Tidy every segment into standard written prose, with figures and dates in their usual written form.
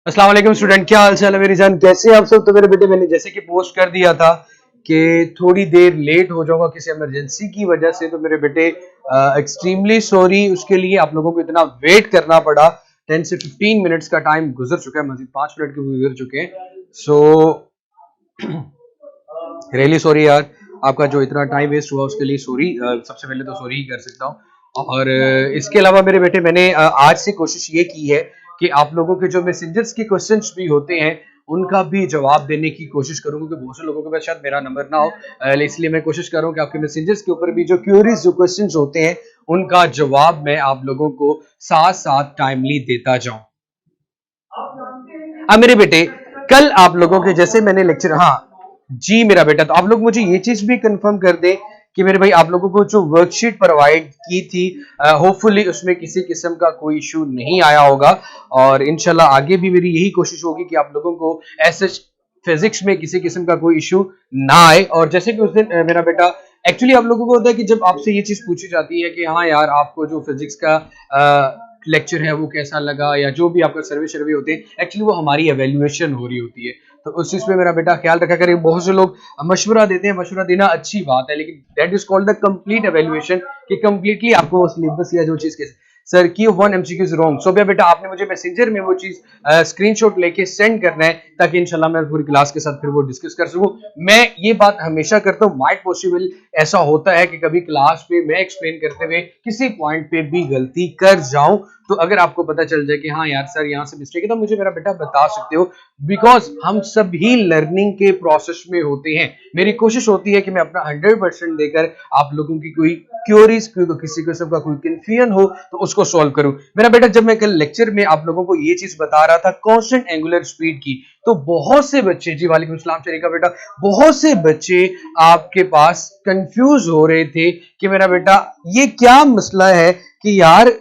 अस्सलाम वालेकुम स्टूडेंट, क्या हाल चाल है मेरी जान, कैसे हैं आप सब। तो मेरे बेटे मैंने जैसे कि पोस्ट कर दिया था कि थोड़ी देर लेट हो जाऊंगा किसी इमरजेंसी की वजह से। तो मेरे बेटे एक्सट्रीमली सॉरी, उसके लिए आप लोगों को इतना वेट करना पड़ा। 10 से 15 मिनट्स का टाइम गुजर चुका है, मजीद 5 मिनट के गुजर चुके हैं। सो रियली सॉरी यार, आपका जो इतना टाइम वेस्ट हुआ उसके लिए सॉरी। सबसे पहले तो सॉरी ही कर सकता हूँ। और इसके अलावा मेरे बेटे मैंने आज से कोशिश ये की है कि आप लोगों के जो मैसेंजर्स के क्वेश्चंस भी होते हैं उनका भी जवाब देने की कोशिश करूंगा, क्योंकि बहुत से लोगों के पास शायद मेरा नंबर ना हो। इसलिए मैं कोशिश कर रहा हूँ कि आपके मैसेंजर्स के ऊपर भी जो क्यूरीज जो क्वेश्चंस होते हैं उनका जवाब मैं आप लोगों को साथ साथ टाइमली देता जाऊं। अब मेरे बेटे कल आप लोगों के जैसे मैंने लेक्चर, हाँ जी मेरा बेटा, तो आप लोग मुझे ये चीज भी कंफर्म कर दें कि मेरे भाई आप लोगों को जो वर्कशीट प्रोवाइड की थी होपफुली उसमें किसी किस्म का कोई इशू नहीं आया होगा। और इंशाल्लाह आगे भी मेरी यही कोशिश होगी कि आप लोगों को ऐसे फिजिक्स में किसी किस्म का कोई इशू ना आए। और जैसे कि उस दिन मेरा बेटा एक्चुअली आप लोगों को होता है कि जब आपसे ये चीज पूछी जाती है कि हाँ यार आपको जो फिजिक्स का लेक्चर है वो कैसा लगा, या जो भी आपका सर्वे होते हैं, एक्चुअली वो हमारी एवेल्युएशन हो रही होती है। तो उस चीज पे मेरा बेटा ख्याल रखा करें। बहुत से लोग मशवरा देते हैं, मशवरा देना अच्छी बात है, लेकिन that is called the complete evaluation कि कंप्लीटली आपको सिलेबस या जो चीज के सर की वन एमसीक्यू इज रॉन्ग। सो बेटा आपने मुझे मैसेंजर में वो चीज स्क्रीनशॉट लेके सेंड करना है ताकि इंशाल्लाह मैं पूरी क्लास के साथ फिर वो डिस्कस कर सकूं। मैं ये बात हमेशा करता हूं, माइट पॉसिबल ऐसा होता है कि कभी क्लास पे मैं एक्सप्लेन करते हुए किसी पॉइंट पे भी गलती कर जाऊं, तो अगर आपको पता चल जाए कि हाँ यार सर यहाँ से मिस्टेक है तो मुझे मेरा बेटा बता सकते हो, बिकॉज हम सभी लर्निंग के प्रोसेस में होते हैं। मेरी कोशिश होती है कि मैं अपना 100% देकर आप लोगों की कोई क्यूरीज, किसी किस्म का कोई कंफ्यूजन हो तो उसको सॉल्व करूं। मेरा बेटा जब मैं कल लेक्चर में आप लोगों को ये चीज बता रहा था कांस्टेंट एंगुलर स्पीड की, तो बहुत से बच्चे, जी वालेकुम सलाम शरीका बेटा, बहुत से बच्चे आपके पास कंफ्यूज हो रहे थे कि मेरा बेटा ये क्या मसला है कि यार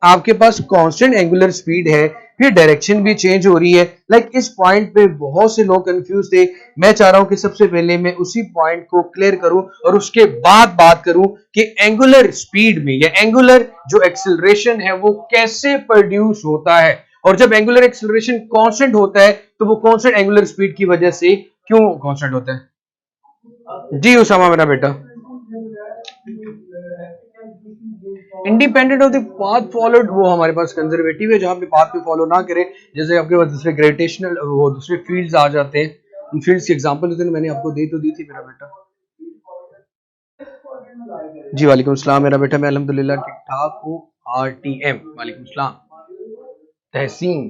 आपके पास कांस्टेंट एंगुलर स्पीड है फिर डायरेक्शन भी चेंज हो रही है। लाइक इस पॉइंट पे बहुत से लोग कंफ्यूज थे। मैं चाह रहा हूं कि सबसे पहले मैं उसी पॉइंट को क्लियर करूं और उसके बाद बात करूं कि एंगुलर स्पीड में या एंगुलर जो एक्सेलरेशन है वो कैसे प्रोड्यूस होता है, और जब एंगुलर एक्सेलरेशन कांस्टेंट होता है तो वो कांस्टेंट एंगुलर स्पीड की वजह से क्यों कांस्टेंट होता है। जी उसामा मेरा बेटा, independent of the path followed वो हमारे पास कंजर्वेटिव है, जहां पे पाथ पे फॉलो ना करे। जैसे आपके पास दूसरे ग्रेविटेशनल वो दूसरे फील्ड्स आ जाते हैं, उन फील्ड्स की एग्जांपल मैंने आपको दी थी मेरा बेटा। जी वालेकुम सलाम मेरा बेटा, मैं अल्हम्दुलिल्लाह ठीक ठाक हूँ। आरटीएम वालेकुम सलाम तहसीन।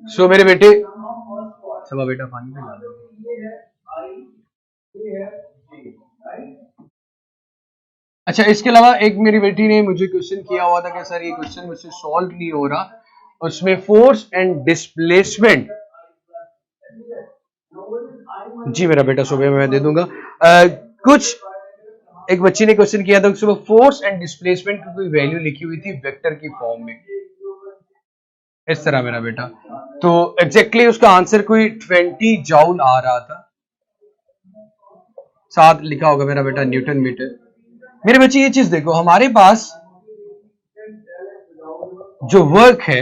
सो मेरे बेटे सबा बेटा पानी में डाल। अच्छा, इसके अलावा एक मेरी बेटी ने मुझे क्वेश्चन किया हुआ था कि सर ये क्वेश्चन मुझसे सॉल्व नहीं हो रहा, उसमें फोर्स एंड डिस्प्लेसमेंट। जी मेरा बेटा सुबह में मैं दे दूंगा। कुछ एक बच्ची ने क्वेश्चन किया था सुबह, फोर्स एंड डिस्प्लेसमेंट की कोई वैल्यू लिखी हुई थी वेक्टर की फॉर्म में इस तरह मेरा बेटा, तो एग्जैक्टली उसका आंसर कोई 20 जूल आ रहा था, साथ लिखा होगा मेरा बेटा न्यूटन मीटर। मेरे बच्चे ये चीज देखो, हमारे पास जो वर्क है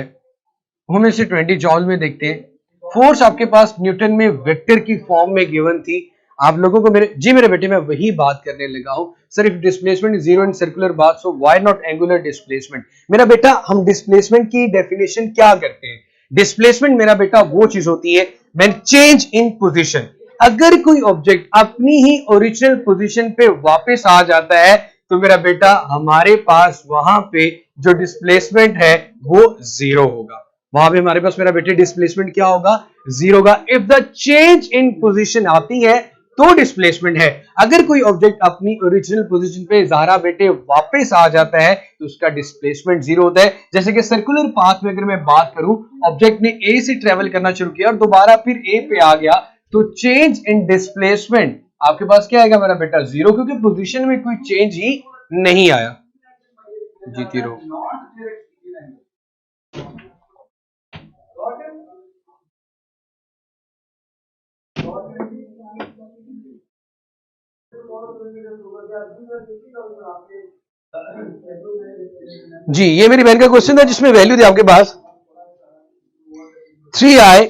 वो हम इसे 20 जॉल में देखते हैं। फोर्स आपके पास न्यूटन में वेक्टर की फॉर्म में गिवन थी आप लोगों को। मेरे बेटे मैं वही बात करने लगा हूं sir, if displacement is zero in circular path so why not angular displacement. मेरा बेटा हम डिस्प्लेसमेंट की डेफिनेशन क्या करते हैं, डिस्प्लेसमेंट मेरा बेटा वो चीज होती है व्हेन चेंज इन पोजीशन। अगर कोई ऑब्जेक्ट अपनी ही ओरिजिनल पोजीशन पे वापस आ जाता है तो मेरा बेटा हमारे पास वहां पे जो डिस्प्लेसमेंट है वो जीरो होगा। वहां पे हमारे पास मेरा बेटे डिस्प्लेसमेंट क्या होगा, जीरो होगा। If the change in position आती है तो डिस्प्लेसमेंट है। अगर कोई ऑब्जेक्ट अपनी ओरिजिनल पोजीशन पे ज़ारा बेटे वापस आ जाता है तो उसका डिस्प्लेसमेंट जीरो होता है। जैसे कि सर्कुलर पाथ में अगर मैं बात करूं, ऑब्जेक्ट ने ए से ट्रेवल करना शुरू किया और दोबारा फिर ए पे आ गया, तो चेंज इन डिस्प्लेसमेंट आपके पास क्या आएगा मेरा बेटा, जीरो, क्योंकि पोजीशन में कोई चेंज ही नहीं आया। जीती रहो। जी ये मेरी बहन का क्वेश्चन था जिसमें वैल्यू थी आपके पास। 3i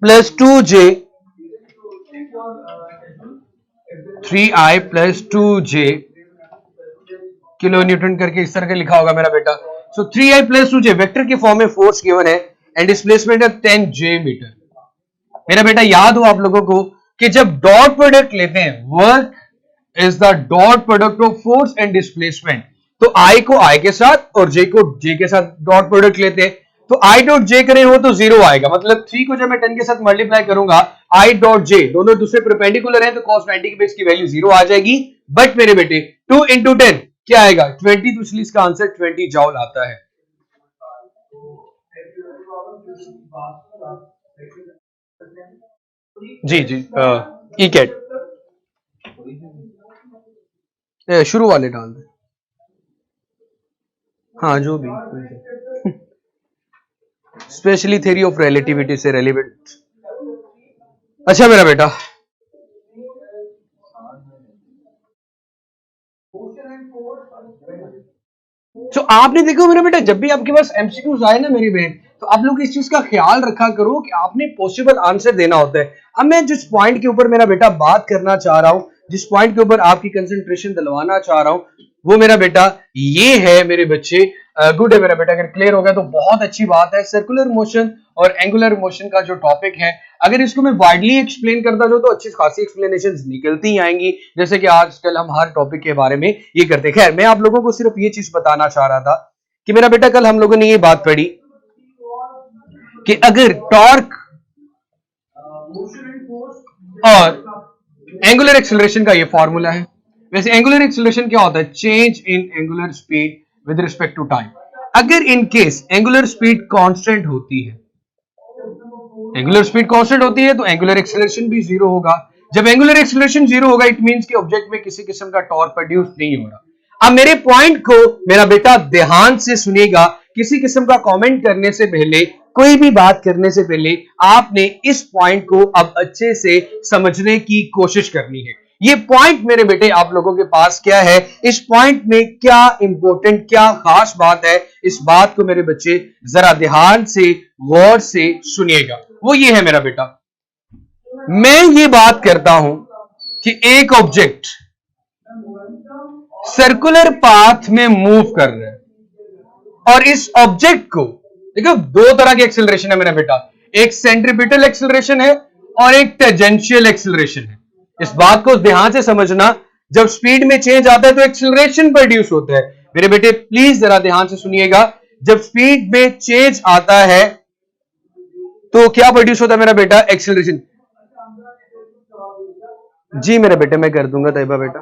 plus 2j, 3i plus 2j kilo Newton करके इस तरह का लिखा होगा मेरा बेटा। सो 3i प्लस 2j वेक्टर के फॉर्म में फोर्स गिवन है एंड डिस्प्लेसमेंट है 10j मीटर। मेरा बेटा याद हो आप लोगों को कि जब डॉट प्रोडक्ट लेते हैं, work is the dot product of force and displacement, तो I को I के साथ और J को J के साथ डॉट प्रोडक्ट लेते हैं, तो I डॉट J करें हो तो 0 आएगा, मतलब 3 को जब मैं 10 के साथ मल्टीप्लाई करूंगा I डॉट J दोनों दूसरे परपेंडिकुलर हैं तो cos 90 के बेस की वैल्यू 0 आ जाएगी। बट मेरे बेटे 2 इंटू 10 क्या आएगा 20, तो इसलिए इसका आंसर 20 जॉल आता है। जी जी ई कैट शुरू वाले डाल दे, हाँ जो भी स्पेशली थ्योरी ऑफ रिलेटिविटी से रेलिवेंट। अच्छा मेरा बेटा तो आपने देखो मेरा बेटा जब भी आपके पास एमसीक्यूज आए ना मेरी बहन, तो आप लोग इस चीज का ख्याल रखा करो कि आपने पॉसिबल आंसर देना होता है। अब मैं जिस पॉइंट के ऊपर मेरा बेटा बात करना चाह रहा हूं, जिस पॉइंट के ऊपर आपकी कंसंट्रेशन दिलवाना चाह रहा हूं, वो मेरा बेटा ये है मेरे बच्चे। गुड है मेरा बेटा, अगर क्लियर हो गया तो बहुत अच्छी बात है। सर्कुलर मोशन और एंगुलर मोशन का जो टॉपिक है, अगर इसको मैं वाइडली एक्सप्लेन करता जाऊं तो अच्छी खासी एक्सप्लेनेशंस निकलती आएंगी, जैसे कि आजकल हम हर टॉपिक के बारे में ये करते। खैर मैं आप लोगों को सिर्फ ये चीज बताना चाह रहा था कि मेरा बेटा कल हम लोगों ने ये बात पढ़ी कि अगर टॉर्क और एंगुलर एक्सेलरेशन का ये फॉर्मूला है। वैसे एंगुलर एक्सेलरेशन क्या होता है? Change in angular speed with respect to time. अगर in case angular speed constant होती है, एंगुलर स्पीड कांस्टेंट होती है तो एंगुलर एक्सेलरेशन भी 0 होगा। जब एंगुलर एक्सेलरेशन 0 होगा इट मींस कि ऑब्जेक्ट में किसी किस्म का टॉर्क प्रोड्यूस नहीं हो रहा। अब मेरे पॉइंट को मेरा बेटा ध्यान से सुनिएगा, किसी किस्म का कमेंट करने से पहले, कोई भी बात करने से पहले आपने इस पॉइंट को अब अच्छे से समझने की कोशिश करनी है। ये पॉइंट मेरे बेटे आप लोगों के पास क्या है, इस पॉइंट में क्या इंपॉर्टेंट क्या खास बात है, इस बात को मेरे बच्चे जरा ध्यान से गौर से सुनिएगा। वो ये है मेरा बेटा, मैं ये बात करता हूं कि एक ऑब्जेक्ट सर्कुलर पाथ में मूव कर रहा है और इस ऑब्जेक्ट को देखो दो तरह के एक्सेलरेशन है मेरा बेटा, एक सेंट्रीपिटल एक्सेलरेशन है और एक टेंजेंशियल एक्सेलरेशन है। इस बात को ध्यान से समझना, जब स्पीड में चेंज आता है तो एक्सेलरेशन प्रोड्यूस होता है। मेरे बेटे प्लीज जरा ध्यान से सुनिएगा, जब स्पीड में चेंज आता है तो क्या प्रोड्यूस होता है मेरा बेटा? एक्सेलरेशन। जी मेरे बेटे मैं कर दूंगा तैयबा बेटा,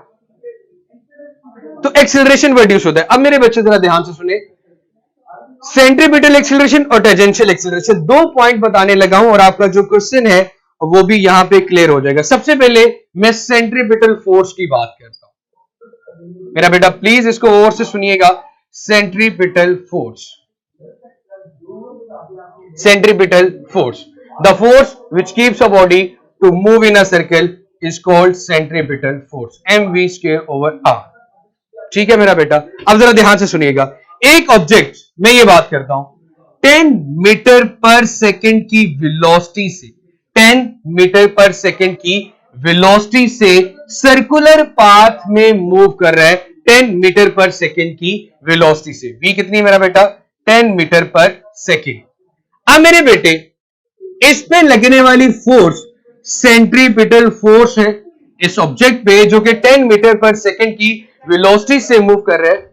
तो एक्सेलरेशन प्रोड्यूस होता है। अब मेरे बच्चे जरा ध्यान से सुने, सेंट्रीपिटल एक्सेलरेशन और टेंजेंशियल एक्सेलरेशन, दो पॉइंट बताने लगा हूं और आपका जो क्वेश्चन है वो भी यहां पे क्लियर हो जाएगा। सबसे पहले मैं सेंट्रीपिटल फोर्स की बात करता हूं मेरा बेटा, प्लीज इसको और से सुनिएगा। Centripetal force, centripetal force, the force which keeps a body to move in a circle is called centripetal force, mv square over r। ठीक है मेरा बेटा, अब जरा ध्यान से सुनिएगा, एक ऑब्जेक्ट, मैं ये बात करता हूं 10 मीटर पर सेकंड की वेलोसिटी से, 10 मीटर पर सेकंड की वेलोसिटी से सर्कुलर पाथ में मूव कर रहा है, 10 मीटर पर सेकंड की वेलोसिटी से। v कितनी है मेरा बेटा? 10 मीटर पर सेकंड। अब मेरे बेटे इस पे लगने वाली फोर्स सेंट्रीपिटल फोर्स है इस ऑब्जेक्ट पे, जो कि 10 मीटर पर सेकंड की वेलोसिटी से मूव कर रहा है।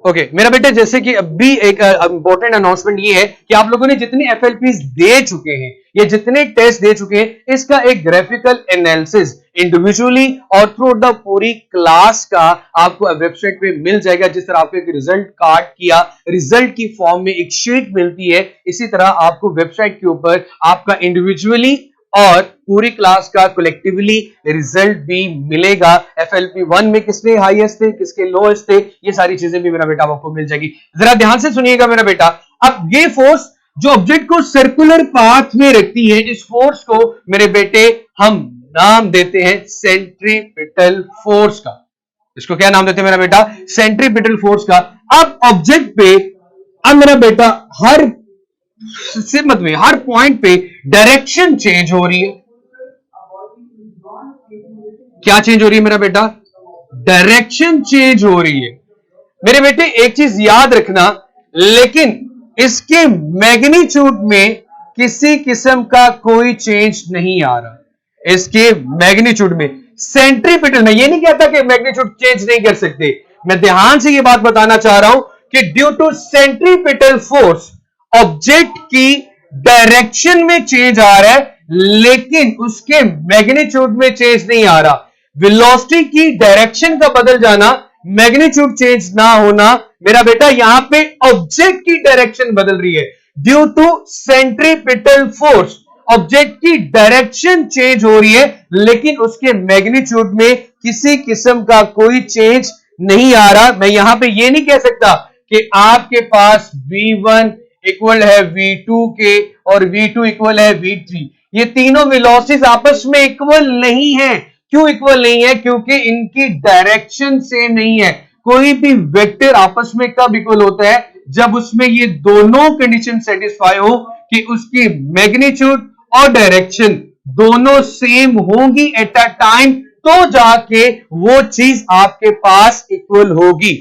ओके मेरा बेटा, जैसे कि अभी एक इंपॉर्टेंट अनाउंसमेंट ये है कि आप लोगों ने जितने एफएलपीज दे चुके हैं या जितने टेस्ट दे चुके हैं, इसका एक ग्राफिकल एनालिसिस इंडिविजुअली और थ्रू द पूरी क्लास का आपको वेबसाइट पे मिल जाएगा। जिस तरह आपको एक रिजल्ट कार्ड किया, रिजल्ट की फॉर्म में एक शीट मिलती है, इसी तरह आपको वेबसाइट के ऊपर आपका इंडिविजुअली और पूरी क्लास का कलेक्टिवली रिजल्ट भी मिलेगा। एफएलपी 1 में किसके हाईएस्ट थे, किसके लोएस्ट थे, ये सारी चीजें भी मेरा बेटा आपको मिल जाएगी। जरा ध्यान से सुनिएगा मेरा बेटा, अब ये फोर्स जो ऑब्जेक्ट को सर्कुलर पाथ में रखती है, इस फोर्स को मेरे बेटे हम नाम देते हैं सेंट्रीपिटल फोर्स का। इसको क्या नाम देते हैं मेरा बेटा? सेंट्रीपिटल फोर्स का। अब ऑब्जेक्ट पे, अब मेरा बेटा हर सिमत में, हर पॉइंट पे डायरेक्शन चेंज हो रही है। क्या चेंज हो रही है मेरा बेटा? डायरेक्शन चेंज हो रही है। मेरे बेटे एक चीज याद रखना, लेकिन इसके मैग्नीट्यूड में किसी किस्म का कोई चेंज नहीं आ रहा। इसके मैग्नीट्यूड में, सेंट्रीपिटल में, ये नहीं कहता कि मैग्नीट्यूड चेंज नहीं कर सकते। मैं ध्यान से ये बात बताना चाह रहा हूं कि due to centripetal force object की डायरेक्शन में चेंज आ रहा है, लेकिन उसके मैग्नीट्यूड में चेंज नहीं आ रहा। वेलोसिटी की डायरेक्शन का बदल जाना, मैग्नीट्यूड चेंज ना होना, मेरा बेटा यहां पे ऑब्जेक्ट की डायरेक्शन बदल रही है। Due to centripetal force object की डायरेक्शन चेंज हो रही है, लेकिन उसके मैग्नीट्यूड में किसी किस्म का कोई चेंज नहीं आ रहा। मैं यहां पे ये नहीं कह सकता कि आपके पास v1 इक्वल है v2 के और v2 इक्वल है v3। ये तीनों वेलोसिटीज आपस में इक्वल नहीं है। क्यों इक्वल नहीं है? क्योंकि इनकी डायरेक्शन सेम नहीं है। कोई भी वेक्टर आपस में कब इक्वल होता है? जब उसमें ये दोनों कंडीशन सेटिस्फाई हो कि उसकी मैग्नीट्यूड और डायरेक्शन दोनों सेम होंगी एट अ टाइम, तो जाके वो चीज आपके पास इक्वल होगी।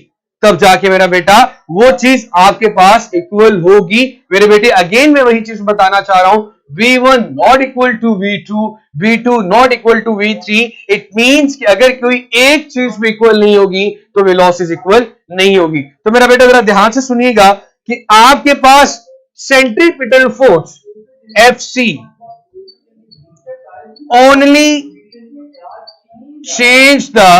तब जाके मेरा बेटा वो चीज आपके पास इक्वल होगी। मेरे बेटे अगेन मैं वही चीज बताना चाह रहा हूं, v1 not equal to v2, v2 not equal to v3। It means कि अगर कोई एक चीज भी इक्वल नहीं होगी तो वेलोसिटी इक्वल नहीं होगी। तो मेरा बेटा जरा ध्यान से सुनिएगा कि आपके पास centripetal force Fc only change the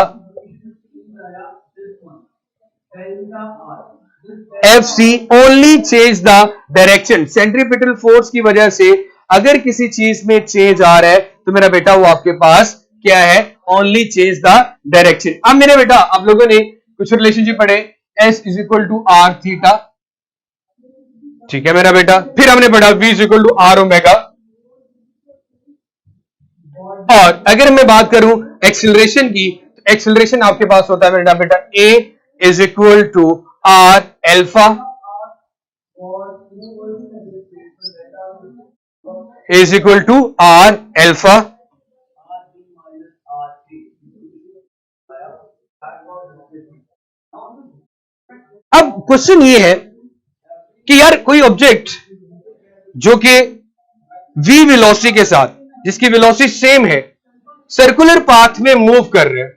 Fc only change the direction। Centripetal force की वजह से अगर किसी चीज में चेंज आ रहा है तो मेरा बेटा वो आपके पास क्या है? Only change the direction. अब मेरे बेटा आप लोगों ने कुछ रिलेशनशिप पढ़े, S is equal to R theta, ठीक है मेरा बेटा। फिर हमने पढ़ा V is equal to R omega. और अगर मैं बात करूं एक्सिलरेशन की, तो एक्सिलरेशन आपके पास होता है मेरा बेटा A is equal to R alpha is equal to R alpha. अब क्वेश्चन ये है कि यार कोई ऑब्जेक्ट जो कि v वेलोसिटी के साथ, जिसकी वेलोसिटी सेम है, सर्कुलर पाथ में मूव कर रहे हैं,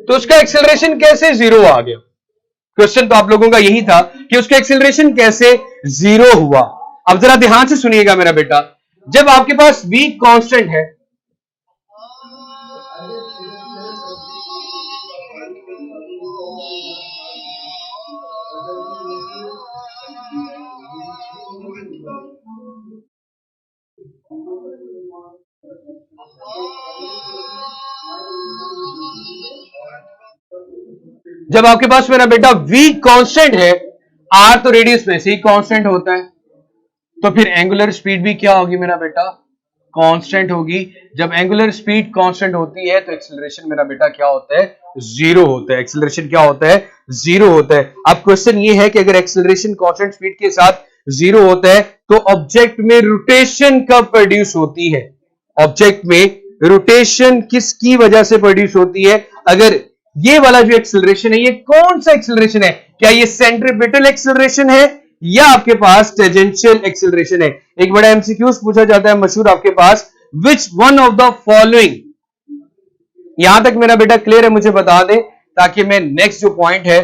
तो उसका एक्सेलरेशन कैसे जीरो आ गया? क्वेश्चन तो आप लोगों का यही था कि उसका एक्सेलरेशन कैसे जीरो हुआ। अब जरा ध्यान से सुनिएगा मेरा बेटा, जब आपके पास v कांस्टेंट है, जब आपके पास मेरा बेटा v कांस्टेंट है, r तो रेडियस में से ही कांस्टेंट होता है, तो फिर एंगुलर स्पीड भी क्या होगी मेरा बेटा? कांस्टेंट होगी। जब एंगुलर स्पीड कांस्टेंट होती है तो एक्सेलरेशन मेरा बेटा क्या होता है? जीरो होता है। एक्सेलरेशन क्या होता है? जीरो होता है। अब क्वेश्चन ये है कि अगर एक्सेलरेशन कांस्टेंट स्पीड के साथ जीरो होता है तो ऑब्जेक्ट में रोटेशन कब प्रोड्यूस होती है? ऑब्जेक्ट में रोटेशन किसकी वजह से प्रोड्यूस होती है? अगर ये वाला जो एक्सेलरेशन है, ये कौन सा एक्सेलरेशन है? क्या ये सेंट्रीपिटल एक्सेलरेशन है या आपके पास टेंजेंशियल एक्सेलरेशन है? एक बड़ा एमसीक्यूज पूछा जाता है मशहूर आपके पास, which one of the following. यहां तक मेरा बेटा क्लियर है? मुझे बता दे ताकि मैं नेक्स्ट जो पॉइंट है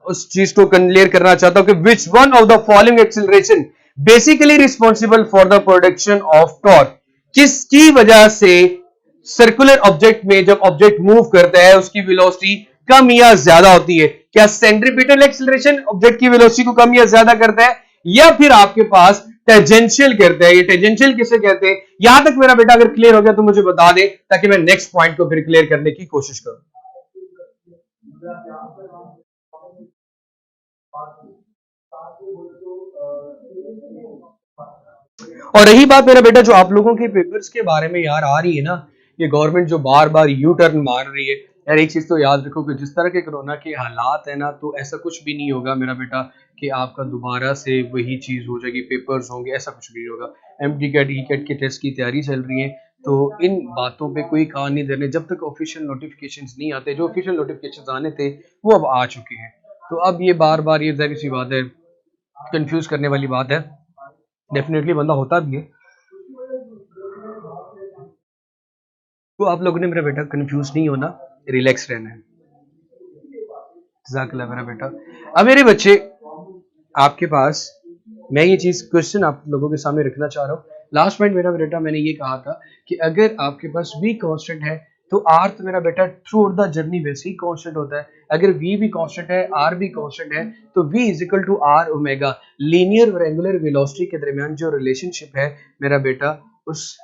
उस चीज को क्लियर करना चाहता हूं कि विच one of the following acceleration basically responsible for the production of torque. किसकी वजह से सर्कुलर ऑब्जेक्ट में जब ऑब्जेक्ट मूव करता है उसकी वेलोसिटी कम या ज्यादा होती है? क्या सेंट्रीपिटल एक्सेलरेशन ऑब्जेक्ट की वेलोसिटी को कम या ज्यादा करता है, या फिर आपके पास टेंजेंशियल करता है? ये टेंजेंशियल किसे कहते हैं? यहां तक मेरा बेटा अगर क्लियर हो गया तो मुझे बता दे ताकि मैं नेक्स्ट पॉइंट को फिर क्लियर करने की कोशिश करूं। और रही बात मेरा बेटा जो आप लोगों के पेपर्स के बारे में यार आ रही है ना, ये गवर्नमेंट जो बार बार यू टर्न मार रही है यार, एक चीज तो याद रखो कि जिस तरह के कोरोना के हालात है ना, तो ऐसा कुछ भी नहीं होगा मेरा बेटा कि आपका दोबारा से वही चीज हो जाएगी, पेपर्स होंगे, ऐसा कुछ नहीं होगा। एमटी कैट ई कैट के टेस्ट की तैयारी चल रही है, तो इन बातों पे कोई कान नहीं देने जब तक ऑफिशियल नोटिफिकेशंस नहीं आते। जो ऑफिशियल नोटिफिकेशंस आने थे वो अब आ चुके हैं, तो अब ये बार बार ये जाहिर सी बात है कंफ्यूज करने वाली बात है, डेफिनेटली बंदा होता भी है। तो आप लोगों ने मेरा बेटा कंफ्यूज नहीं होना, रिलैक्स रहना है। जज़ाकल्लाह मेरा बेटा। अब मेरे बच्चे आपके पास मैं ये चीज क्वेश्चन आप लोगों के सामने रखना चाह रहा हूँ। लास्ट पॉइंट मेरा बेटा मैंने ये कहा था कि अगर आपके पास v कांस्टेंट है तो r तो मेरा बेटा थ्रू आउट द जर्नी वैसे ही कांस्टेंट होता है। अगर v भी कांस्टेंट है, r भी कांस्टेंट है, तो v is equal to r omega. Linear और एंगुलर वेलोसिटी के दरमियान जो रिलेशनशिप है मेरा बेटा, उस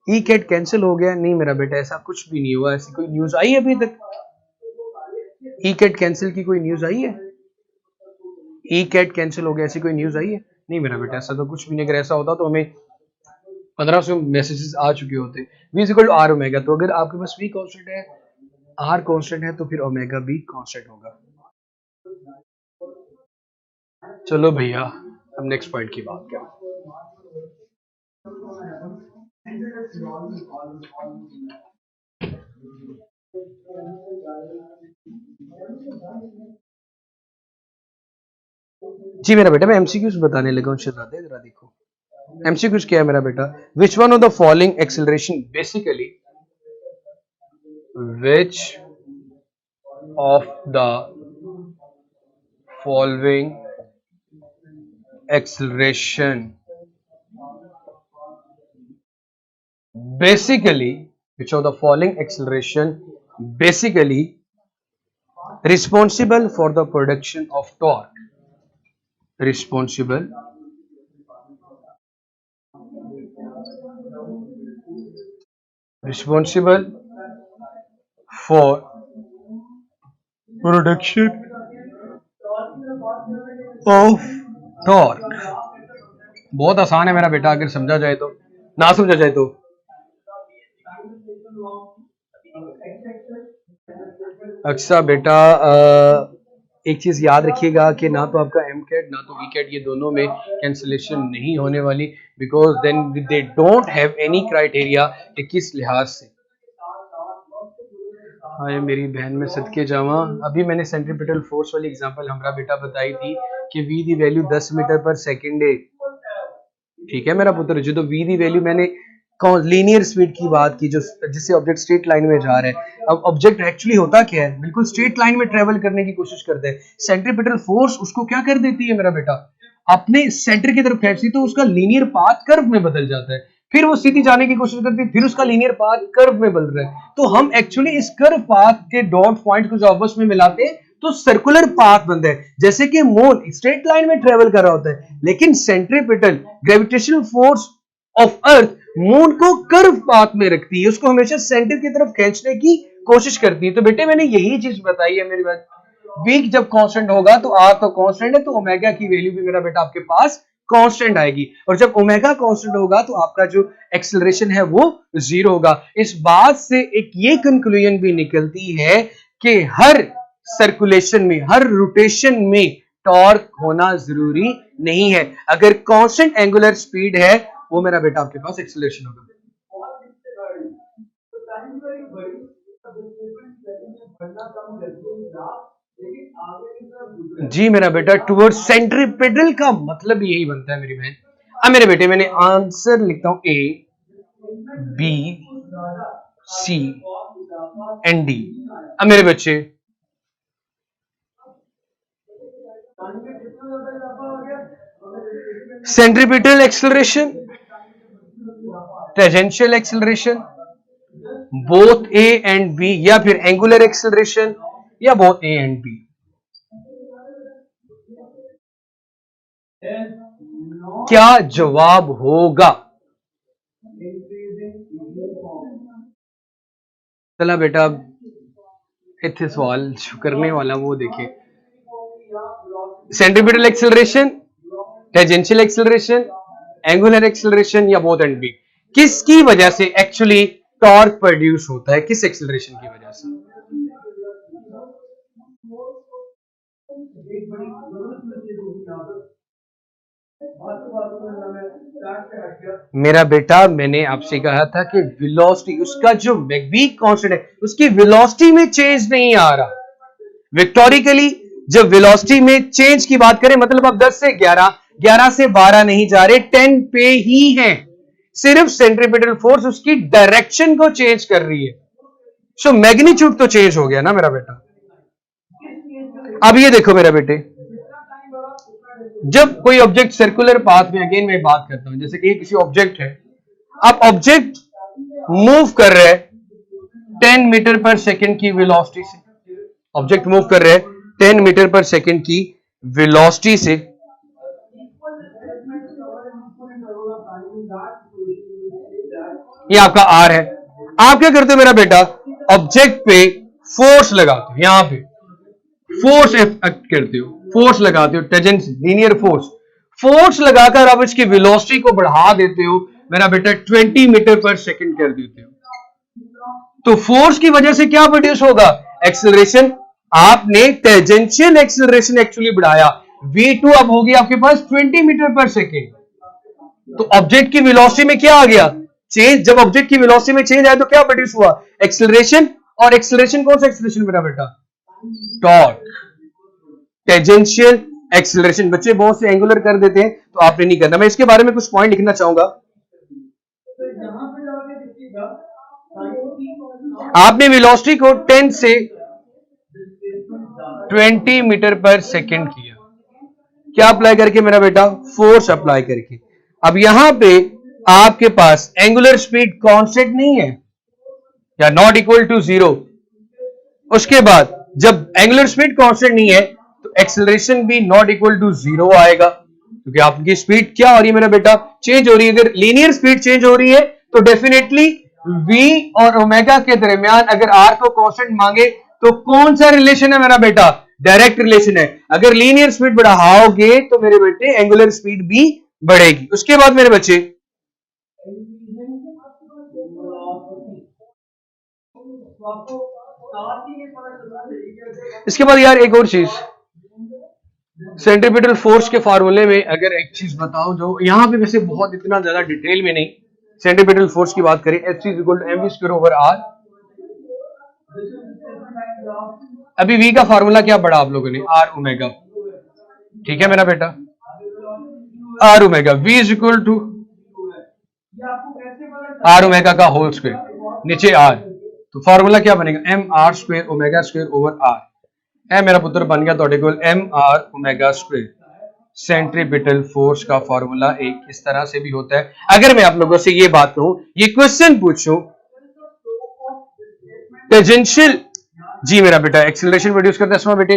ई कैट कैंसिल हो गया? नहीं मेरा बेटा, ऐसा कुछ भी नहीं हुआ। ऐसी कोई न्यूज आई है अभी तक? ई कैट कैंसिल की कोई न्यूज आई है? ई कैट कैंसिल हो गया ऐसी कोई न्यूज आई है? नहीं मेरा बेटा, ऐसा तो कुछ भी नहीं। अगर ऐसा होता तो हमें 1500 मैसेजेस आ चुके होते। v is equal to R omega, तो अगर आपके पास v कांस्टेंट है, r कांस्टेंट है, तो फिर ओमेगा भी कांस्टेंट होगा। चलो भैया, हम नेक्स्ट पॉइंट की बात करें। जी मेरा बेटा, मैं एमसीक्यूज बताने लगा हूँ, शहजादे जरा देखो एमसीक्यूज क्या है मेरा बेटा। विच one of the following acceleration basically, which of the following acceleration basically, which of the following acceleration basically responsible for the production of torque, responsible for production of torque। बहुत आसान है मेरा बेटा, अगर समझा जाए तो। ना समझा जाए तो अच्छा बेटा, एक चीज याद रखिएगा कि ना तो आपका एम कैट ना तो वी कैट, ये दोनों में कैंसिलेशन नहीं होने वाली, because then they don't have any criteria कि किस लिहाज से। हाय मेरी बहन में सदके जावा, अभी मैंने सेंट्रीपिटल फोर्स वाली एग्जांपल हमारा बेटा बताई थी कि v दी वैल्यू 10 मीटर पर सेकंड है। ठीक है मेरा पुत्र, जो तो v दी वैल्यू मैंने लीनियर स्पीड की बात की, जो जिससे ऑब्जेक्ट स्ट्रेट लाइन में जा रहा है। अब ऑब्जेक्ट एक्चुअली होता क्या है, बिल्कुल स्ट्रेट लाइन में ट्रेवल करने की कोशिश करता है। सेंट्रीपिटल फोर्स उसको क्या कर देती है मेरा बेटा, अपने सेंटर की तरफ खींचती, तो उसका लीनियर पाथ कर्व में बदल जाता है। फिर वो सीधी जाने की कोशिश करती है, फिर उसका लीनियर पाथ कर्व में बदल रहा है। तो हम एक्चुअली इस कर्व पाथ के डॉट पॉइंट को जो आपस में मिलाते हैं तो सर्कुलर पाथ बनता है। जैसे कि मून स्ट्रेट लाइन में ट्रेवल कर रहा होता है, लेकिन centripetal gravitational force of earth moon को कर्व पाथ में रखती है, उसको हमेशा सेंटर की तरफ खींचने की कोशिश करती है। तो बेटे मैंने यही चीज बताई है मेरी बात। वीक जब कांस्टेंट होगा तो आर तो कांस्टेंट है, तो ओमेगा की वैल्यू भी मेरा बेटा आपके पास कांस्टेंट आएगी। और जब ओमेगा कांस्टेंट होगा तो आपका जो एक्सेलरेशन है वो जीरो होगा। इस बात से एक ये कंक्लूजन भी निकलती है कि हर सर्कुलेशन में, हर रोटेशन में टॉर्क होना जरूरी नहीं है। अगर कांस्टेंट एंगुलर स्पीड है वो मेरा बेटा आपके पास एक्सेलरेशन होगा। जी मेरा बेटा, टूवर्ड सेंट्रीपिटल का मतलब यही बनता है मेरी बहन। अब मेरे बेटे मैंने आंसर लिखता हूं, A B C and D. अब मेरे बच्चे centripetal acceleration, tangential acceleration, both A and B, या फिर एंगुलर एक्सेलरेशन, या बोथ ए एंड बी। क्या जवाब होगा? चला बेटा, इतने सवाल करने वाला वो देखे। Centripetal acceleration, tangential acceleration, angular acceleration या बोथ एंड बी? किसकी वजह से एक्चुअली टॉर्क प्रोड्यूस होता है, किस एक्सेलरेशन की वजह से? मेरा बेटा, मैंने आपसे कहा था कि वेलोसिटी, उसका जो मैग्नीक कांस्टेंट है, उसकी वेलोसिटी में चेंज नहीं आ रहा। विक्टोरिकली जब वेलोसिटी में चेंज की बात करें, मतलब अब 10 से 11, 11 से 12 नहीं जा रहे, 10 पे ही हैं। सिर्फ सेंट्रीपिटल फोर्स उसकी डायरेक्शन को चेंज कर रही है। सो मैग्नीट्यूड तो चेंज हो गया ना मेरा बेटा। अब ये देखो मेरा बेटे, जब कोई ऑब्जेक्ट सर्कुलर पाथ में, अगेन मैं बात करता हूं, जैसे कि किसी ऑब्जेक्ट है, अब ऑब्जेक्ट मूव कर रहे हैं 10 मीटर पर सेकंड की वेलोसिटी से, ऑब्जेक्ट मूव कर रहे हैं 10 मीटर पर सेकंड की वेलोसिटी से। ये आपका आर है। आप क्या करते हो मेरा बेटा, ऑब्जेक्ट पे फोर्स लगाते हो, यहां पे फोर्स एक्ट करते हो, फोर्स लगाते हो, टेंजेंसी, लीनियर फोर्स, फोर्स लगाकर आप इसकी वेलोसिटी को बढ़ा देते हो मेरा बेटा 20 मीटर पर सेकंड कर देते हो। तो फोर्स की वजह से क्या प्रोड्यूस होगा, एक्सेलरेशन। आपने टेंजेंशियल एक्सेलरेशन एक्चुअली बढ़ाया, v2 अब होगी आपके पास 20 मीटर पर सेकंड। तो ऑब्जेक्ट की वेलोसिटी में क्या आ गया, चेंज। जब ऑब्जेक्ट की वेलोसिटी में चेंज आया तो क्या प्रोड्यूस हुआ, एक्सेलरेशन। और एक्सेलरेशन कौन सा एक्सेलरेशन मेरा बेटा, टॉर्क, टेंजेंशियल एक्सेलरेशन। बच्चे बहुत से एंगुलर कर देते हैं, तो आपने नहीं करना। मैं इसके बारे में कुछ पॉइंट लिखना चाहूंगा। आपने वेलोसिटी को 10 से 20 मीटर पर सेकंड किया, क्या अप्लाई करके मेरा बेटा, फोर्स अप्लाई करके। अब यहां पे आपके पास एंगुलर स्पीड कांस्टेंट नहीं है, या नॉट इक्वल टू 0। उसके बाद जब एंगुलर स्पीड कांस्टेंट नहीं है तो एक्सेलरेशन भी नॉट इक्वल टू 0 आएगा, क्योंकि आपकी स्पीड क्या हो रही है मेरा बेटा, चेंज हो रही है। अगर लीनियर स्पीड चेंज हो रही है तो डेफिनेटली v और ओमेगा के दरमियान अगर r को कांस्टेंट मांगे तो कौन सा रिलेशन है मेरा बेटा, डायरेक्ट रिलेशन है। अगर लीनियर स्पीड बढ़ाओगे तो मेरे बेटे एंगुलर स्पीड भी बढ़ेगी। उसके बाद मेरे बच्चे, इसके बाद यार एक और चीज, सेंट्रीपिटल फोर्स के फार्मूले में अगर एक चीज बताऊं, जो यहां पे वैसे बहुत इतना ज्यादा डिटेल में नहीं, सेंट्रीपिटल फोर्स की बात करें, Fc = mv²/r। अभी v का फार्मूला क्या पढ़ा आप लोगों ने, r ओमेगा, ठीक है मेरा बेटा, r omega, v = r omega का होल स्क्वायर, नीचे r, तो फार्मूला क्या बनेगा, mr² ω²/r। है मेरा पुत्र, बन गया ਤੁਹਾਡੇ ਕੋਲ mr ω²। सेंट्रीपिटल फोर्स का फॉर्मूला एक इस तरह से भी होता है। अगर मैं आप लोगों से ये बात कहूं, ये क्वेश्चन पूछूं, टेंजेंशियल, जी मेरा बेटा, एक्सेलरेशन प्रोड्यूस करता है बेटे।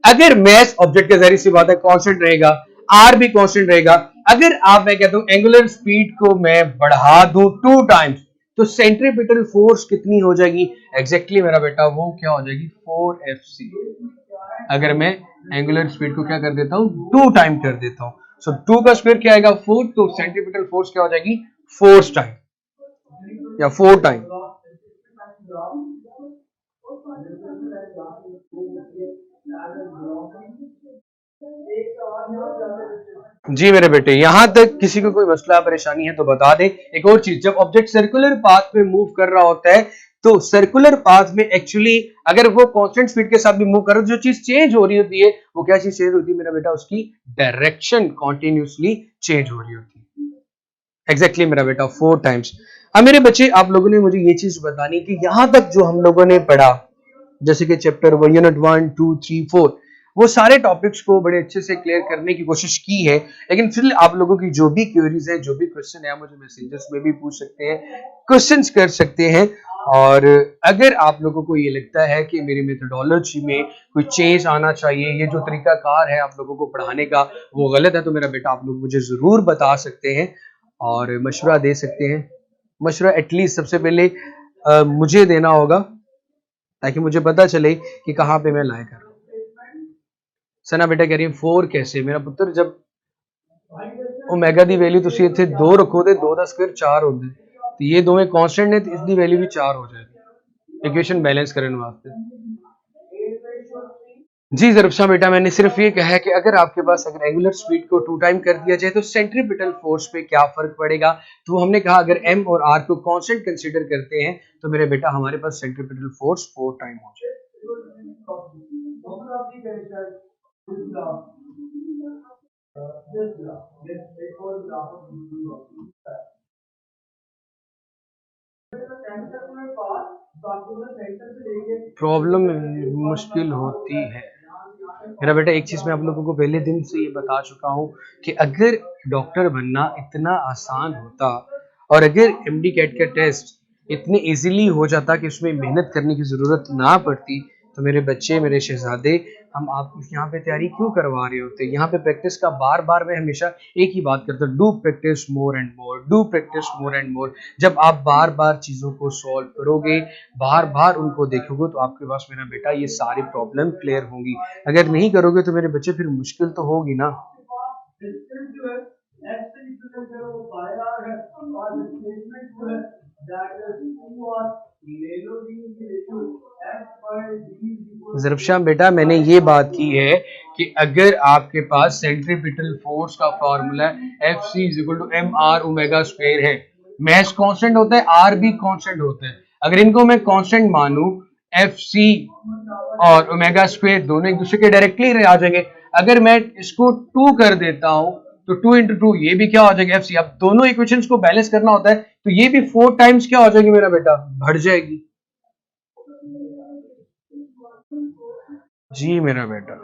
अगर मैस ऑब्जेक्ट का, जाहिर सी बात है, कांस्टेंट रहेगा, आर भी कांस्टेंट रहेगा। अगर आप, मैं कहता हूं एंगुलर स्पीड को मैं बढ़ा दूं 2 टाइम्स, तो सेंट्रीपिटल फोर्स कितनी हो जाएगी, एग्जैक्टली मेरा बेटा, वो क्या हो जाएगी, 4fc। अगर मैं एंगुलर स्पीड को क्या कर देता हूं, 2 टाइम कर देता हूं, सो 2 का स्क्वायर क्या आएगा, 4, तो सेंट्रीपिटल फोर्स क्या हो जाएगी, 4 टाइम या 4 टाइम। जी मेरे बेटे, यहां तक किसी को कोई मसला परेशानी है तो बता दें। एक और चीज, जब ऑब्जेक्ट सर्कुलर पाथ में मूव कर रहा होता है तो सर्कुलर पाथ में एक्चुअली अगर वो कांस्टेंट स्पीड के साथ भी मूव कर रहा है, जो चीज चेंज हो रही होती है वो क्या चीज चेंज होती है मेरा बेटा, उसकी डायरेक्शन कॉन्टिन्यूसली चेंज हो रही होती है। एग्जैक्टली मेरा बेटा, 4 टाइम्स। अब मेरे बच्चे, आप लोगों ने मुझे ये चीज बतानी कि यहां तक जो हम लोगों ने पढ़ा, जैसे कि चैप्टर यूनिट 1, 2, 3, 4, वो सारे टॉपिक्स को बड़े अच्छे से क्लियर करने की कोशिश की है। लेकिन फिर आप लोगों की जो भी क्वेरीज है, जो भी क्वेश्चन है, मुझे मैसेजेस में भी पूछ सकते हैं, क्वेश्चंस कर सकते हैं। और अगर आप लोगों को ये लगता है कि मेरी मेथोडोलॉजी में कोई चेंज आना चाहिए, ये जो तरीकाकार है आप लोगों को पढ़ाने का वो गलत है, तो मेरा बेटा आप लोग मुझे जरूर बता सकते हैं और मशवरा दे सकते हैं। मशवरा एटलीस्ट सबसे पहले मुझे देना होगा, ताकि मुझे पता चले कि कहाँ पे मैं लायक कर रहा हूँ। सना बेटा कह रही है 4 कैसे? मेरा पुत्र जब ओमेगा दी वैल्यू ਤੁਸੀਂ ਇੱਥੇ 2 ਰੱਖੋ ਤੇ 2 ਦਾ ਸਕੁਆयर 4 ਹੁੰਦਾ ਤੇ ਇਹ ਦੋਵੇਂ ਕਾਂਸਟੈਂਟ ਨੇ ਤੇ ਇਸ ਦੀ ਵੈल्यू भी 4 हो जाएगी इक्वेशन बैलेंस करने वास्ते। जी जरबशाह बेटा मैंने सिर्फ ये कहा है कि अगर आपके पास अगर एंगुलर स्पीड को 2 टाइम कर दिया जाए तो सेंट्रीपिटल फोर्स पे क्या फर्क पड़ेगा। तो हमने कहा अगर m और r को कांस्टेंट कंसीडर करते हैं तो मेरे बेटा हमारे पास सेंट्रीपिटल फोर्स 4 टाइम हो जाए। प्रॉब्लम मुश्किल होती है मेरा बेटा। एक चीज मैं आप लोगों को पहले दिन से ये बता चुका हूँ कि अगर डॉक्टर बनना इतना आसान होता और अगर एमडी कैट का टेस्ट इतने इजीली हो जाता कि उसमें मेहनत करने की जरूरत ना पड़ती तो मेरे बच्चे मेरे शहजादे हम आप यहाँ पे तैयारी क्यों करवा रहे होते। यहाँ पे प्रैक्टिस का बार बार मैं हमेशा एक ही बात करता हूँ, do practice more and more, do practice more and more. जब आप बार बार चीजों को सॉल्व करोगे, बार बार उनको देखोगे तो आपके पास मेरा बेटा ये सारी प्रॉब्लम क्लियर होंगी। अगर नहीं करोगे तो मेरे बच्चे फिर मुश्किल तो होगी ना। जरबशाह बेटा मैंने ये बात की है कि अगर आपके पास सेंट्रीपिटल फोर्स का formula Fc = mr omega square है, मैस कांस्टेंट होता है, आर भी कांस्टेंट होता है। अगर इनको मैं कांस्टेंट मानूं Fc और ओमेगा स्क्वायर दोनों एक दूसरे के डायरेक्टली आ जाएंगे। अगर मैं इसको 2 कर देता हूं तो 2 × 2 ये भी क्या हो जाएगा Fc। अब दोनों इक्वेशंस को बैलेंस करना होता है तो ये भी 4 टाइम्स क्या हो जाएगी मेरा बेटा, बढ़ जाएगी। जी मेरा बेटा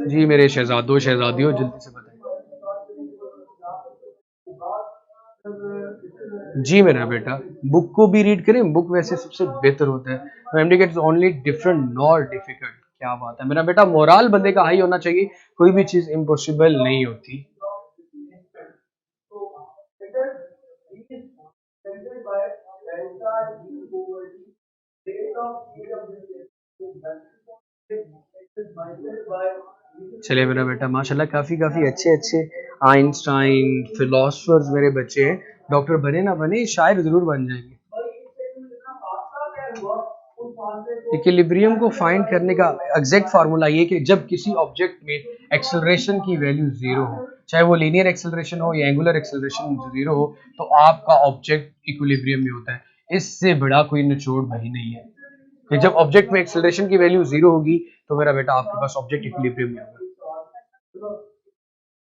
जी मेरे शहजादों शहजादियों जल्दी से बताइए। जी मेरा बेटा बुक को भी रीड करें, बुक वैसे सबसे बेहतर होता है। MD gate is only different not difficult. क्या बात है मेरा बेटा, मोरल बंदे का हाई होना चाहिए, कोई भी चीज इम्पॉसिबल नहीं होती। चलिए मेरा बेटा माशाल्लाह काफी अच्छे आइंस्टाइन फिलोसफर्स मेरे बच्चे हैं। डॉक्टर बने ना बने शायर जरूर बन जाएंगे। इक्विलिब्रियम को फाइंड करने का एग्जैक्ट फार्मूला ये कि जब किसी ऑब्जेक्ट में एक्सेलरेशन की वैल्यू 0 हो, चाहे वो लीनियर एक्सेलरेशन हो या एंगुलर एक्सेलरेशन 0 हो, तो आपका ऑब्जेक्ट इक्विलिब्रियम में होता है। इससे बड़ा कोई निचोड़ भाई नहीं है कि जब ऑब्जेक्ट में एक्सेलरेशन की वैल्यू 0 होगी तो मेरा बेटा आपके पास ऑब्जेक्ट इक्विलिब्रियम में होगा।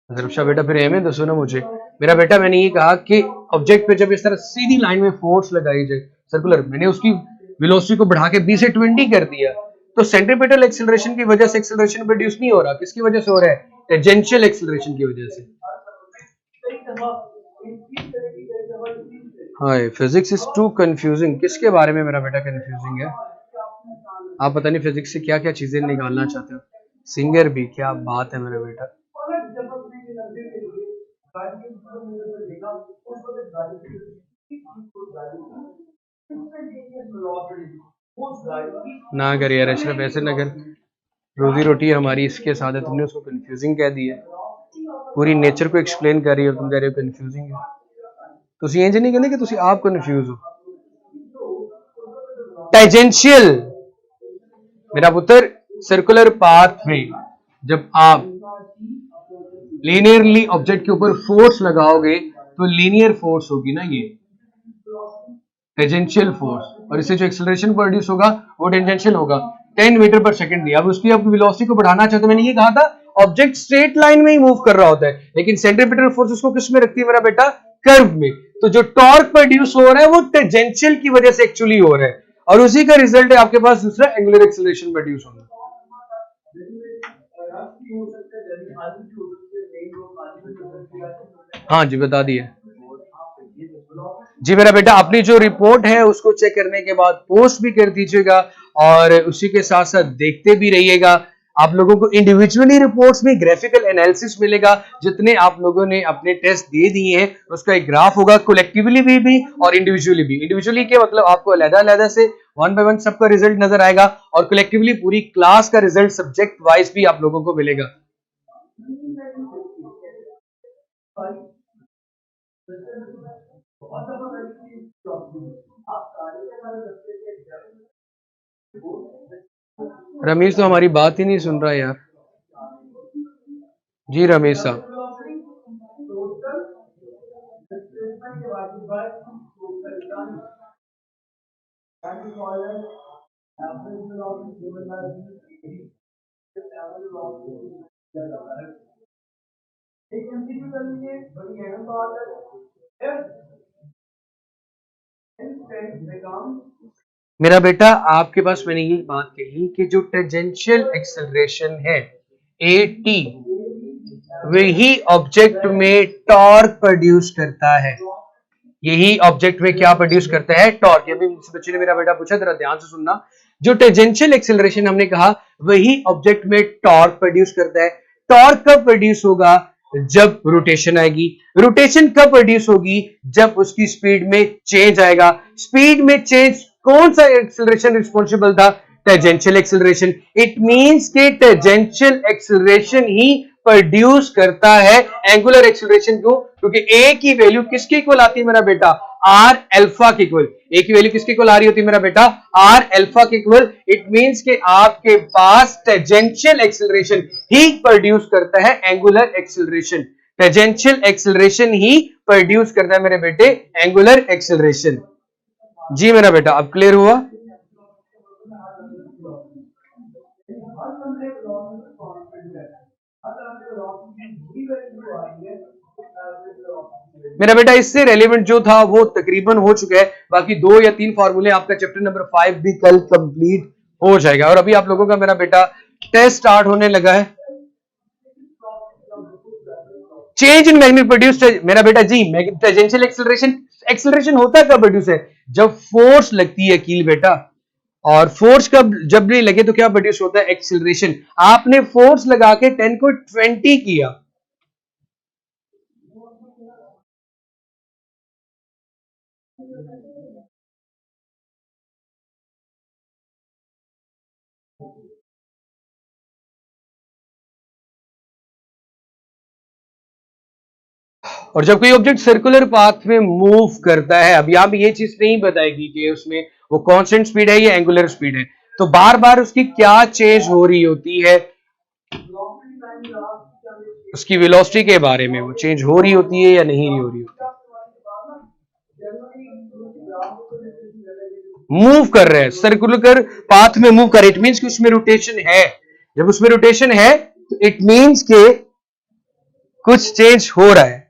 जरबशाह बेटा फिर एम दसो ना मुझे। मेरा बेटा मैंने ये कहा कि ऑब्जेक्ट पे जब इस तरह सीधी लाइन में फोर्स लगाई जाए सर्कुलर, मैंने उसकी वेलोसिटी को बढ़ा के 20 से 20 कर दिया तो सेंट्रीपिटल एक्सेलरेशन की वजह से एक्सेलरेशन प्रोड्यूस नहीं हो रहा। किसकी वजह से हो रहा है? टेंजेंशियल एक्सेलरेशन की वजह से। हाय फिजिक्स इज टू कंफ्यूजिंग। किसके बारे में मेरा बेटा कंफ्यूजिंग है? आप पता नहीं फिजिक्स से क्या क्या चीजें निकालना चाहते हो। सिंगर भी, क्या बात है मेरा बेटा। ना कर यार अशरफ, ऐसे ना कर, रोजी रोटी हमारी इसके साथ है, तुमने उसको कंफ्यूजिंग कह दिया। पूरी नेचर को एक्सप्लेन कर रही हो, तुम कह रहे हो कंफ्यूजिंग है। तुसी इंज नहीं कहते कि तुसी आप कंफ्यूज हो। टेंजेंशियल मेरा पुत्र सर्कुलर पाथ में जब आप लीनियरली ऑब्जेक्ट के ऊपर फोर्स लगाओगे तो लीनियर फोर्स होगी ना ये टेंजेंशियल फोर्स, और इससे जो एक्सेलरेशन प्रोड्यूस होगा वो टेंजेंशियल होगा 10 मीटर पर सेकंड दिया। अब उसकी आप वेलोसिटी को बढ़ाना चाहते हो, मैंने ये कहा था ऑब्जेक्ट स्ट्रेट लाइन में ही मूव कर रहा होता है, लेकिन सेंट्रीपिटल फोर्स उसको किस में रखती है मेरा बेटा? कर्व में। तो जो टॉर्क प्रोड्यूस हो रहा है वो टेंजेंशियल की वजह से एक्चुअली हो रहा है, और उसी का रिजल्ट है आपके पास दूसरा एंगुलर एक्सेलरेशन प्रोड्यूस होना। हाँ जी बता दिए जी मेरा बेटा। अपनी जो रिपोर्ट है उसको चेक करने के बाद पोस्ट भी कर दीजिएगा और उसी के साथ साथ देखते भी रहिएगा। आप लोगों को इंडिविजुअली रिपोर्ट्स में ग्राफिकल एनालिसिस मिलेगा, जितने आप लोगों ने अपने टेस्ट दे दिए हैं उसका एक ग्राफ होगा, कलेक्टिवली भी और इंडिविजुअली भी। इंडिविजुअली के मतलब आपको अलग-अलग से वन बाय वन सबका रिजल्ट नजर आएगा, और कलेक्टिवली पूरी क्लास का रिजल्ट सब्जेक्ट वाइज भी आप लोगों को मिलेगा। रमेश तो हमारी बात ही नहीं सुन रहा यार। जी रमेश साहब। मेरा बेटा आपके पास मैंने ये बात कही कि जो टेंजेंशियल एक्सेलरेशन है AT, वही ऑब्जेक्ट में टॉर्क प्रोड्यूस करता है। यही ऑब्जेक्ट में क्या प्रोड्यूस करता है? टॉर्क। ये भी बच्चे ने मेरा बेटा पूछा, जरा ध्यान से सुनना। जो टेंजेंशियल एक्सेलरेशन हमने कहा वही ऑब्जेक्ट में टॉर्क प्रोड्यूस करता है। टॉर्क कब प्रोड्यूस होगा? जब रोटेशन आएगी। रोटेशन कब प्रोड्यूस होगी? जब उसकी स्पीड में चेंज आएगा। स्पीड में चेंज, कौन सा एक्सेलरेशन रिस्पॉन्सिबल था? Tangential acceleration. इट मींस के टेंजेंशियल एक्सेलरेशन ही प्रोड्यूस करता है एंगुलर एक्सेलरेशन को, क्योंकि ए की वैल्यू किसके इक्वल आती है मेरा बेटा? आर अल्फा के इक्वल। ए की वैल्यू किसके इक्वल आ रही होती है मेरा बेटा? आर अल्फा के इक्वल। इट मींस के आपके पास टेंजेंशियल एक्सेलरेशन ही प्रोड्यूस करता है एंगुलर एक्सेलरेशन। टेंजेंशियल एक्सेलरेशन ही प्रोड्यूस करता है मेरे बेटे एंगुलर एक्सेलरेशन। जी मेरा बेटा, अब क्लियर हुआ? मेरा बेटा इससे रेलिवेंट जो था वो तकरीबन हो चुका है, बाकी 2 या 3 फार्मूले आपका चैप्टर नंबर 5 भी कल कंप्लीट हो जाएगा। और अभी आप लोगों का मेरा बेटा टेस्ट स्टार्ट होने लगा है। चेंज इन मैग्नेट प्रोड्यूस मेरा बेटा जी, टेंजेंशियल एक्सेलरेशन, एक्सेलरेशन होता कब प्रोड्यूस है? जब फोर्स लगती है कील बेटा। और फोर्स कब जब भी लगे तो क्या प्रोड्यूस होता है? एक्सेलरेशन। आपने फोर्स लगा के 10 को 20 किया, और जब कोई ऑब्जेक्ट सर्कुलर पाथ में मूव करता है, अब यहां भी ये चीज नहीं बताएगी कि उसमें वो कांस्टेंट स्पीड है या एंगुलर स्पीड है, तो बार बार उसकी क्या चेंज हो रही होती है? उसकी वेलोसिटी के बारे में, वो चेंज हो रही होती है या नहीं हो रही होती है। मूव कर रहे हैं सर्कुलर पाथ में, मूव कर रहे, इट मींस कि उसमें रोटेशन है। जब उसमें रोटेशन है तो इट मींस के कुछ चेंज हो रहा है।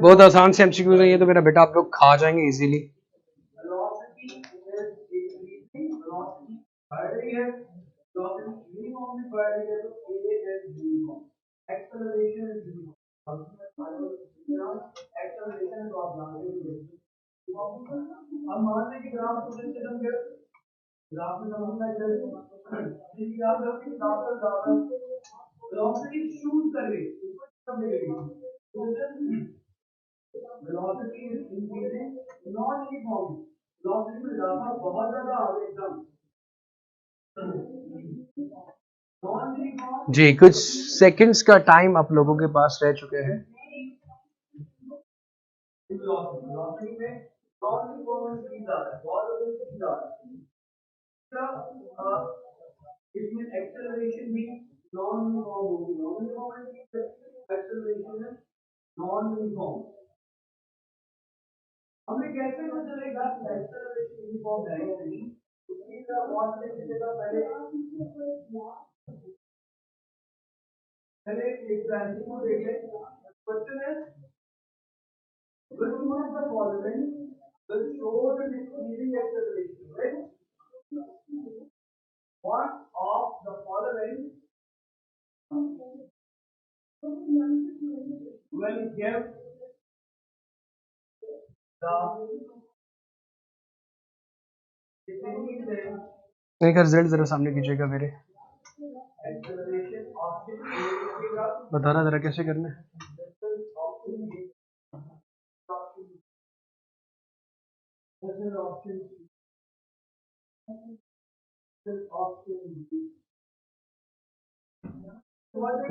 बहुत आसान से एमसीक्यूज है ये, तो मेरा बेटा आप लोग खा जाएंगे इजीली। जी कुछ सेकंड्स का टाइम आप लोगों के पास रह चुके हैं। हमें कैसे पता चलेगा एक्सेलरेशन यूनिफॉर्म है या नहीं? उसकी तरह व्हाट लिखेगा पहले एक एग्जांपल को देख ले। क्वेश्चन है which one of the following will show the decreasing acceleration, right? One of the following will give the एक रिजल्ट जरा सामने कीजिएगा मेरे, बताना जरा कैसे करना है।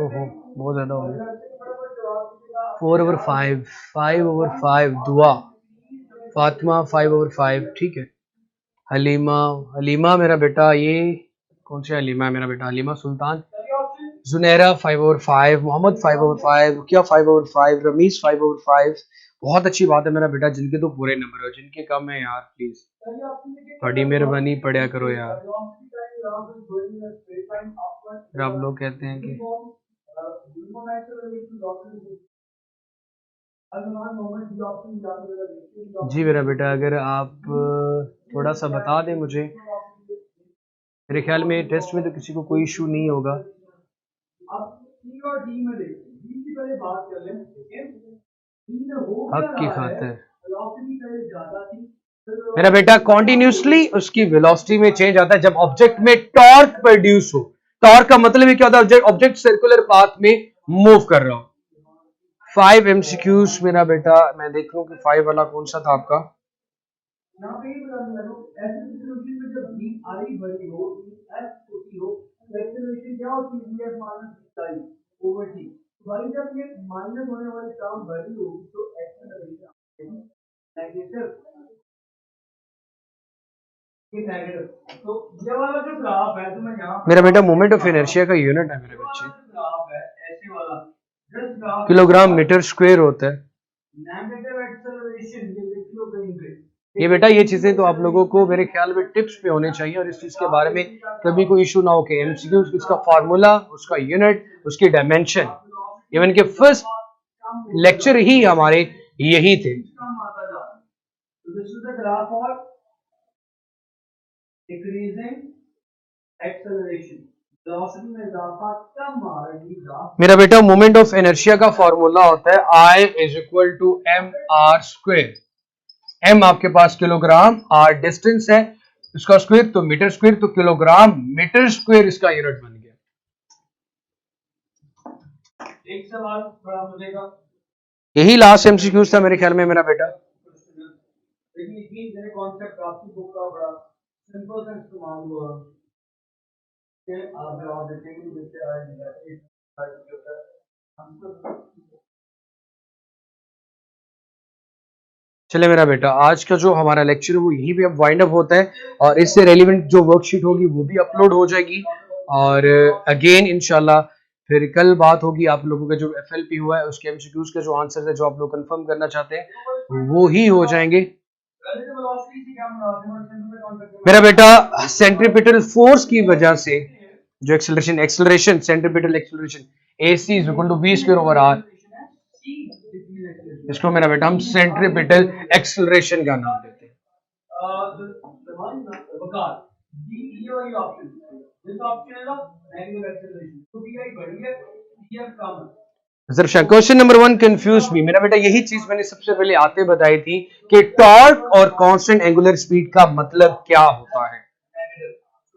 ओहो बहुत ज्यादा हो गया। 4/5, 5/5 दुआ फातिमा 5/5 ठीक है। हलीमा मेरा बेटा, ये कौन सा हलीमा है मेरा बेटा? हलीमा सुल्तान। जुनैरा 5/5, मोहम्मद 5/5, रुकिया 5/5, रमीज 5/5। बहुत अच्छी बात है मेरा बेटा, जिनके तो पूरे नंबर हो, जिनके कम है यार प्लीज थोड़ी मेहरबानी पढ़िया करो यार। फिर आप लोग कहते हैं कि जी मेरा बेटा, अगर आप थोड़ा सा बता दें मुझे, मेरे ख्याल में टेस्ट में तो किसी को कोई इशू नहीं होगा। हक की खातिर मेरा बेटा कॉन्टिन्यूसली उसकी वेलोसिटी में चेंज आता है जब ऑब्जेक्ट में टॉर्क प्रोड्यूस हो। टॉर्क का मतलब है क्या होता है? ऑब्जेक्ट सर्कुलर पाथ में मूव कर रहा हो। 5 MCQs मेरा बेटा, मैं देख लूं कि 5 वाला कौन सा था आपका। जब ये माइनस होने वाली टर्म बड़ी होगी तो एक्सेलरेशन नेगेटिव, ये नेगेटिव। तो ये वाला जो ग्राफ है तो मैं यहां मेरा बेटा मोमेंट ऑफ इनर्शिया का यूनिट है मेरे बच्चे, ग्राफ है ऐसे वाला किलोग्राम मीटर स्क्वायर होता है। नेगेटिव एक्सेलरेशन ये लिख लो कहीं पे। ये बेटा ये चीजें तो आप लोगों को मेरे ख्याल में टिप्स पे होने चाहिए और इस चीज के बारे में कभी कोई इशू ना हो कि एमसीक्यू इसका फार्मूला, उसका यूनिट, उसकी डायमेंशन, इवन के फर्स्ट लेक्चर ही हमारे यही थे। मेरा बेटा मोमेंट ऑफ इनर्शिया का फॉर्मूला होता है I = mr²। m आपके पास किलोग्राम, r डिस्टेंस है, इसका स्क्वायर तो मीटर स्क्वायर, तो किलोग्राम मीटर स्क्वायर इसका यूनिट बन गया। एक सवाल बड़ा मजे का, यही लास्ट एमसीक्यूज था मेरे ख्याल में मेरा बेटा। लेकिन ये कॉन्सेप्ट आपकी बुक का बड़ा सिंपल सा इस्तेमाल हुआ कि आप जवाब देते हैं जैसे चले मेरा बेटा, आज का जो हमारा लेक्चर है वो यहीं पे अब वाइंड अप होता है और इससे रेलिवेंट जो वर्कशीट होगी वो भी अपलोड हो जाएगी और अगेन इंशाल्लाह फिर कल बात होगी आप लोगों का जो एफएलपी हुआ है उसके एमसीक्यूज के जो आंसर्स है जो आप लोग कंफर्म करना चाहते हैं वो ही हो जाएंगे। मेरा बेटा सेंट्रीपिटल फोर्स की वजह से जो acceleration centripetal acceleration AC = v²/r, इसको मेरा बेटा हम सेंट्रीपिटल एक्सेलरेशन का नाम देते हैं। क्वेश्चन नंबर 1 कंफ्यूज मी मेरा बेटा, यही चीज मैंने सबसे पहले आते बताई थी कि टॉर्क और कांस्टेंट एंगुलर स्पीड का मतलब क्या होता है।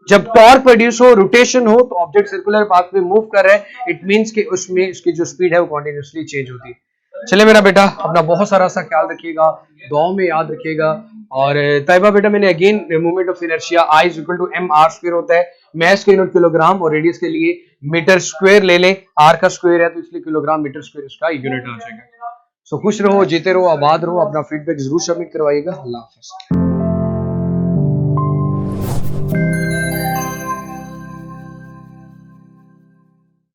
जब टॉर्क प्रोड्यूस हो, रोटेशन हो, तो ऑब्जेक्ट सर्कुलर पाथ में मूव कर रहा है, इट मींस कि उसमें उसकी जो स्पीड है वो कंटीन्यूअसली चेंज होती है। चले मेरा बेटा, अपना बहुत सारा सा ख्याल रखिएगा, दुआओं में याद रखिएगा। और तैयबा बेटा, मैंने again moment of inertia I = mr² होता है, मैस का यूनिट किलोग्राम और रेडियस के लिए मीटर स्क्वायर ले लें, r का स्क्वायर है तो इसलिए किलोग्राम मीटर स्क्वायर इसका यूनिट आ जाएगा। सो खुश रहो, जीते रहो, आबाद रहो, अपना फीडबैक जरूर सबमिट करवाइएगा। अल्लाह हाफिज़।